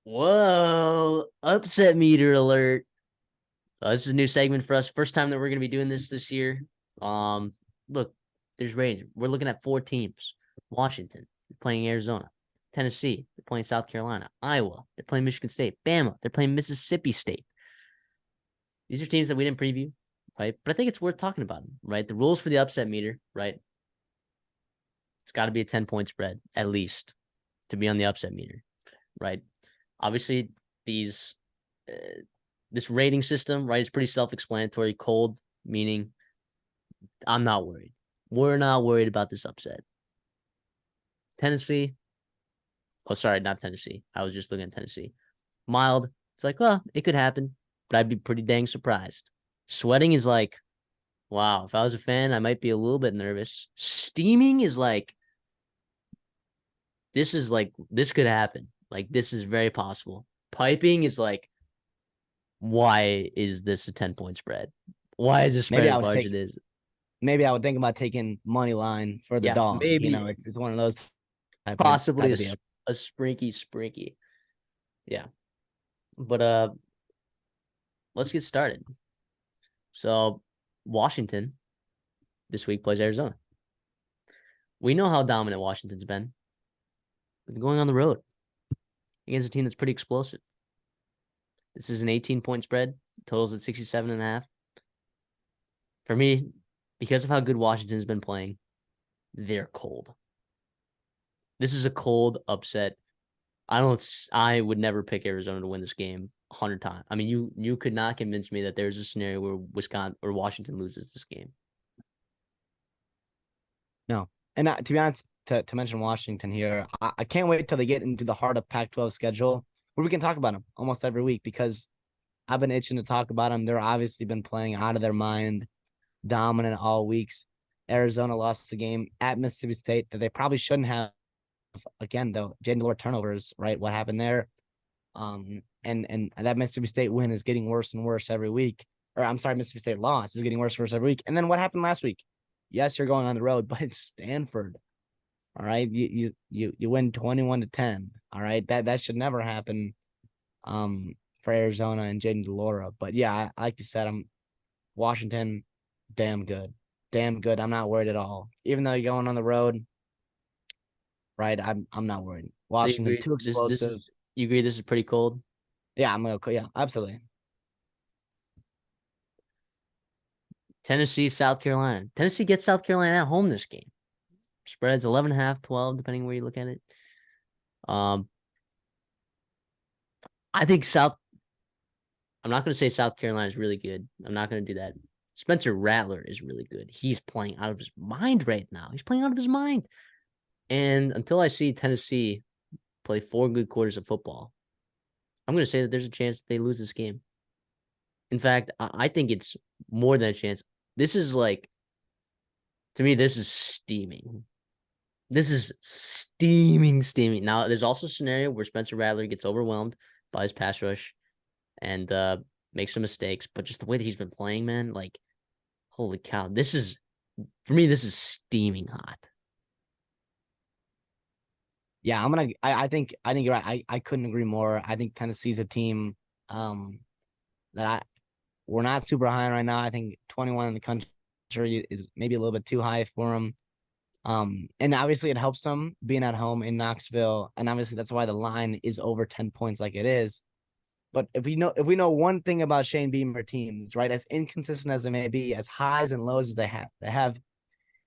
Whoa, upset meter alert. This is a new segment for us. First time that we're going to be doing this year. Um, Look, there's range. We're looking at four teams. Washington, they're playing Arizona. Tennessee, they're playing South Carolina. Iowa, they're playing Michigan State. Bama, they're playing Mississippi State. These are teams that we didn't preview, right? But I think it's worth talking about them, right? The rules for the upset meter, right? It's got to be a 10-point spread, at least, to be on the upset meter, right? Obviously, these this rating system, right, is pretty self-explanatory. Cold, meaning I'm not worried. We're not worried about this upset. Tennessee. Oh, sorry, not Tennessee. I was just looking at Tennessee. Mild. It's like, well, it could happen, but I'd be pretty dang surprised. Sweating is like, wow, if I was a fan, I might be a little bit nervous. Steaming is like, this could happen. Like, this is very possible. Piping is like, why is this a 10-point spread? Why is the spread Maybe I as would large take as it is? maybe I would think about taking money line for the Yeah, dog. maybe It's one of those possibly type a, of deal. a sprinky. Yeah. But let's get started. So Washington this week plays Arizona. We know how dominant Washington's been. They're going on the road against a team that's pretty explosive. This is an 18-point spread, totals at 67.5. For me, because of how good Washington's been playing, they're cold. This is a cold upset. I would never pick Arizona to win this game 100 times. I mean, you could not convince me that there's a scenario where Wisconsin or Washington loses this game. No. And to be honest, to mention Washington here, I can't wait till they get into the heart of Pac-12 schedule where we can talk about them almost every week because I've been itching to talk about them. They're obviously been playing out of their mind, dominant all weeks. Arizona lost the game at Mississippi State that they probably shouldn't have. Again, though, Jaden Lord turnovers, right? What happened there? And that Mississippi State win is getting worse and worse every week. Or I'm sorry, Mississippi State loss is getting worse and worse every week. And then what happened last week? Yes, you're going on the road, but it's Stanford. All right. You win 21-10. All right. That should never happen for Arizona and Jaden DeLora. But yeah, like you said, I'm Washington, damn good. Damn good. I'm not worried at all. Even though you're going on the road, right? I'm not worried. So you Washington agree too this explosive. is you agree this is pretty cold? Yeah, I'm gonna yeah, absolutely. Tennessee, South Carolina. Tennessee gets South Carolina at home this game. Spreads 11.5, 12, depending where you look at it. Um, I think I'm not going to say South Carolina is really good. I'm not going to do that. Spencer Rattler is really good. He's playing out of his mind right now. He's playing out of his mind. And until I see Tennessee play 4 good quarters of football, I'm going to say that there's a chance they lose this game. In fact, I think it's more than a chance. This is like, to me, this is steaming. This is steaming. Now, there's also a scenario where Spencer Rattler gets overwhelmed by his pass rush and makes some mistakes. But just the way that he's been playing, man, like, holy cow. For me, this is steaming hot. Yeah, I think you're right. I couldn't agree more. I think Tennessee's a team that we're not super high on right now. I think 21 in the country is maybe a little bit too high for them. And obviously it helps them being at home in Knoxville. And obviously that's why the line is over 10 points like it is. But if we know one thing about Shane Beamer teams, right, as inconsistent as they may be, as highs and lows as they have,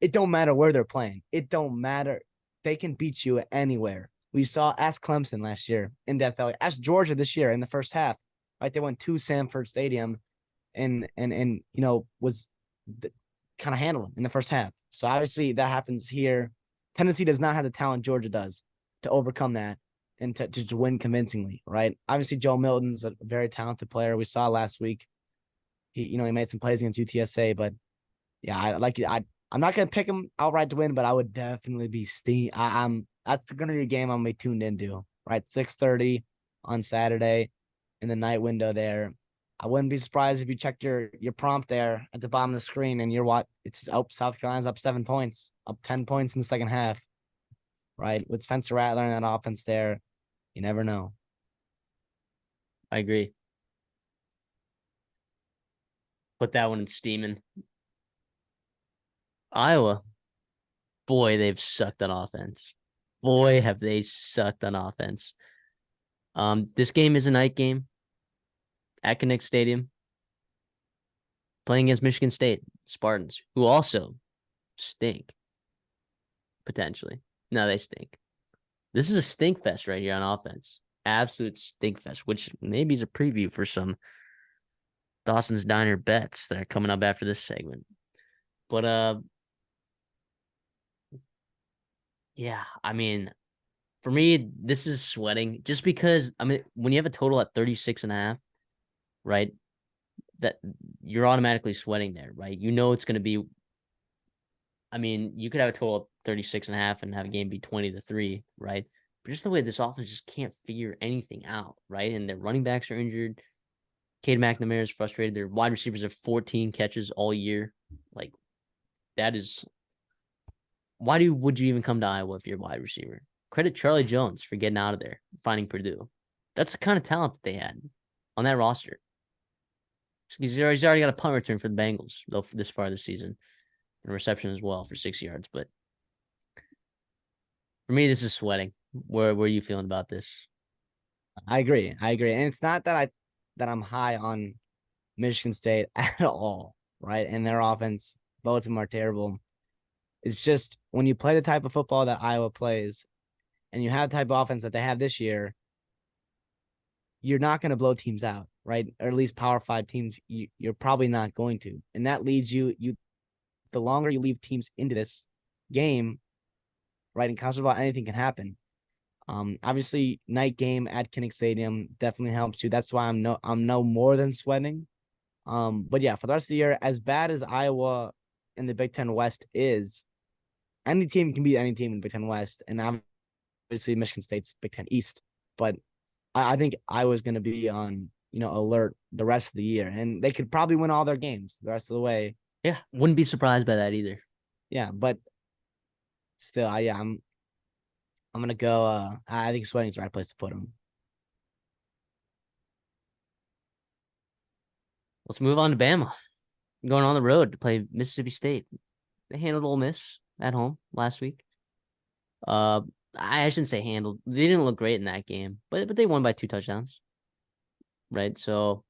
it don't matter where they're playing. It don't matter. They can beat you anywhere. We saw ask Clemson last year in Death Valley. Ask Georgia this year in the first half. Right, they went to Sanford Stadium, and was kind of handle them in the first half. So obviously that happens here. Tennessee does not have the talent Georgia does to overcome that and to win convincingly, right? Obviously, Joe Milton's a very talented player. We saw last week. He made some plays against UTSA, but yeah, I'm not gonna pick him outright to win, but I would definitely be I'm that's gonna be a game I'm gonna be tuned into, right? 6:30 on Saturday in the night window there. I wouldn't be surprised if you checked your prompt there at the bottom of the screen and it's up. South Carolina's up 7 points, up 10 points in the second half, right? With Spencer Rattler in that offense there, you never know. I agree. Put that one in steaming. Iowa, boy, they've sucked on offense. Boy, have they sucked on offense. This game is a night game at Kinnick Stadium, playing against Michigan State Spartans, who also stink potentially. No, they stink. This is a stink fest right here on offense. Absolute stink fest, which maybe is a preview for some Dawson's Diner bets that are coming up after this segment. But yeah, I mean, for me, this is sweating just because I mean, when you have a total at 36.5, right? That you're automatically sweating there, right? You know it's gonna be. I mean, you could have a total of 36.5 and have a game be 20-3, right? But just the way this offense just can't figure anything out, right? And their running backs are injured. Cade McNamara is frustrated. Their wide receivers have 14 catches all year. Like, that is would you even come to Iowa if you're a wide receiver? Credit Charlie Jones for getting out of there, finding Purdue. That's the kind of talent that they had on that roster. He's already got a punt return for the Bengals, though, this far this season, and reception as well for 6 yards. But for me, this is sweating. Where are you feeling about this? I agree. I agree. And it's not that I'm high on Michigan State at all, right? And their offense, both of them are terrible. It's just when you play the type of football that Iowa plays and you have the type of offense that they have this year, you're not going to blow teams out, right? Or at least Power 5 teams, you're probably not going to. And that leads you the longer you leave teams into this game, right? In college football, anything can happen. Obviously, night game at Kinnick Stadium definitely helps you. That's why I'm no more than sweating. But yeah, for the rest of the year, as bad as Iowa in the Big Ten West is, any team can beat any team in the Big Ten West, and obviously Michigan State's Big Ten East. But I think Iowa's going to be on alert the rest of the year, and they could probably win all their games the rest of the way. Yeah, wouldn't be surprised by that either. Yeah, but still, I'm gonna go. I think sweating's the right place to put them. Let's move on to Bama. Going on the road to play Mississippi State. They handled Ole Miss at home last week. I shouldn't say handled. They didn't look great in that game, but they won by 2 touchdowns, right? So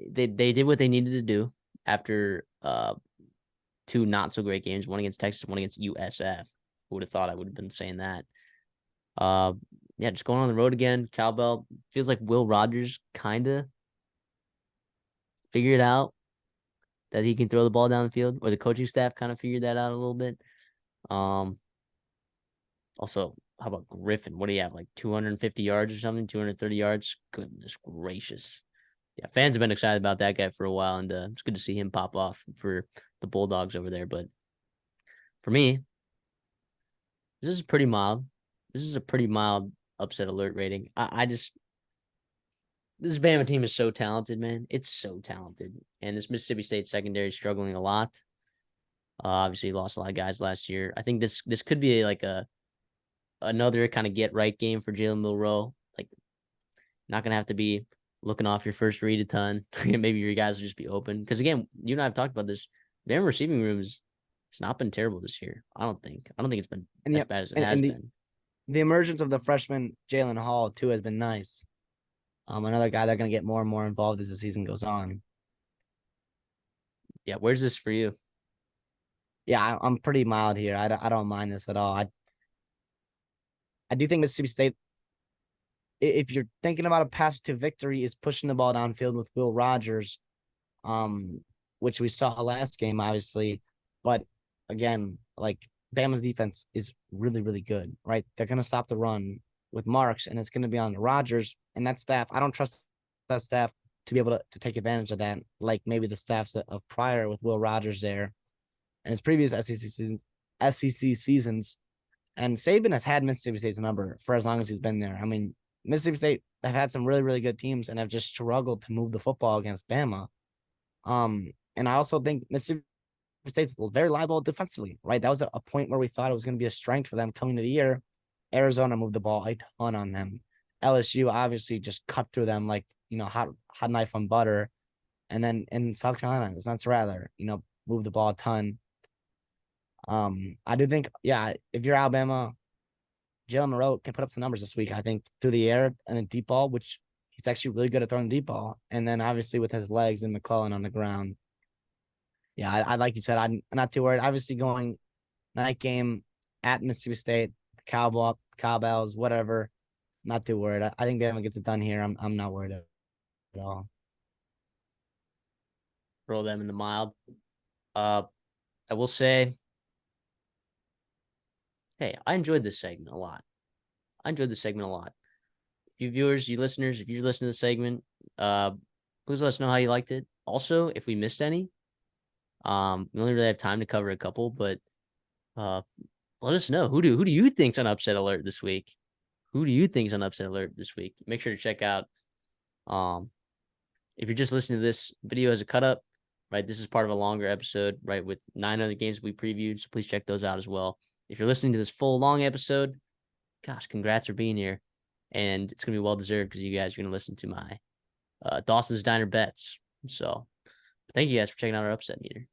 they did what they needed to do after two not so great games, one against Texas, one against USF. Who would have thought I would have been saying that? Uh, yeah, just going on the road again. Cowbell feels like Will Rogers kind of figured out that he can throw the ball down the field, or the coaching staff kind of figured that out a little bit. Also, how about Griffin? What do you have, like 250 yards or something, 230 yards? Goodness gracious. Yeah, fans have been excited about that guy for a while, and it's good to see him pop off for the Bulldogs over there. But for me, this is pretty mild. This is a pretty mild upset alert rating. I just this Bama team is so talented, man. It's so talented, and this Mississippi State secondary is struggling a lot. Obviously, lost a lot of guys last year. I think this could be like another kind of get right game for Jalen Milroe. Like, not gonna have to be looking off your first read a ton. Maybe your guys will just be open. Because again, you and I have talked about this. Bama receiving rooms, it's not been terrible this year. I don't think it's been as bad as it has been. The emergence of the freshman Jalen Hall too has been nice. Another guy they're going to get more and more involved as the season goes on. Yeah, where's this for you? Yeah, I'm pretty mild here. I don't mind this at all. I do think Mississippi State, if you're thinking about a path to victory, is pushing the ball downfield with Will Rogers, which we saw last game, obviously. But again, like Bama's defense is really, really good, right? They're going to stop the run with Marks, and it's going to be on Rogers and that staff. I don't trust that staff to be able to take advantage of that, like maybe the staffs of prior with Will Rogers there and his previous SEC seasons. And Saban has had Mississippi State's number for as long as he's been there. I mean, Mississippi State have had some really, really good teams and have just struggled to move the football against Bama. And I also think Mississippi State's very liable defensively, right? That was a point where we thought it was going to be a strength for them coming to the year. Arizona moved the ball a ton on them. LSU obviously just cut through them like hot knife on butter. And then in South Carolina, Spencer Rattler, moved the ball a ton. I do think, yeah, if you're Alabama, Jalen Monroe can put up some numbers this week. I think through the air and a deep ball, which he's actually really good at throwing the deep ball. And then obviously with his legs and McClellan on the ground. Yeah, I like you said, I'm not too worried. Obviously going night game at Mississippi State, cowbells, whatever. Not too worried. I think Bama gets it done here. I'm not worried at all. Roll them in the mild. Uh, I will say, hey, I enjoyed this segment a lot. I enjoyed this segment a lot. You viewers, you listeners, if you're listening to the segment, please let us know how you liked it. Also, if we missed any, we only really have time to cover a couple, but uh, let us know who do you think's on upset alert this week? Who do you think's on upset alert this week? Make sure to check out. Um, if you're just listening to this video as a cut up, right? This is part of a longer episode, right? With 9 other games we previewed, so please check those out as well. If you're listening to this full long episode, gosh, congrats for being here, and it's gonna be well deserved because you guys are gonna listen to my Dawson's Diner bets. So, thank you guys for checking out our upset meter.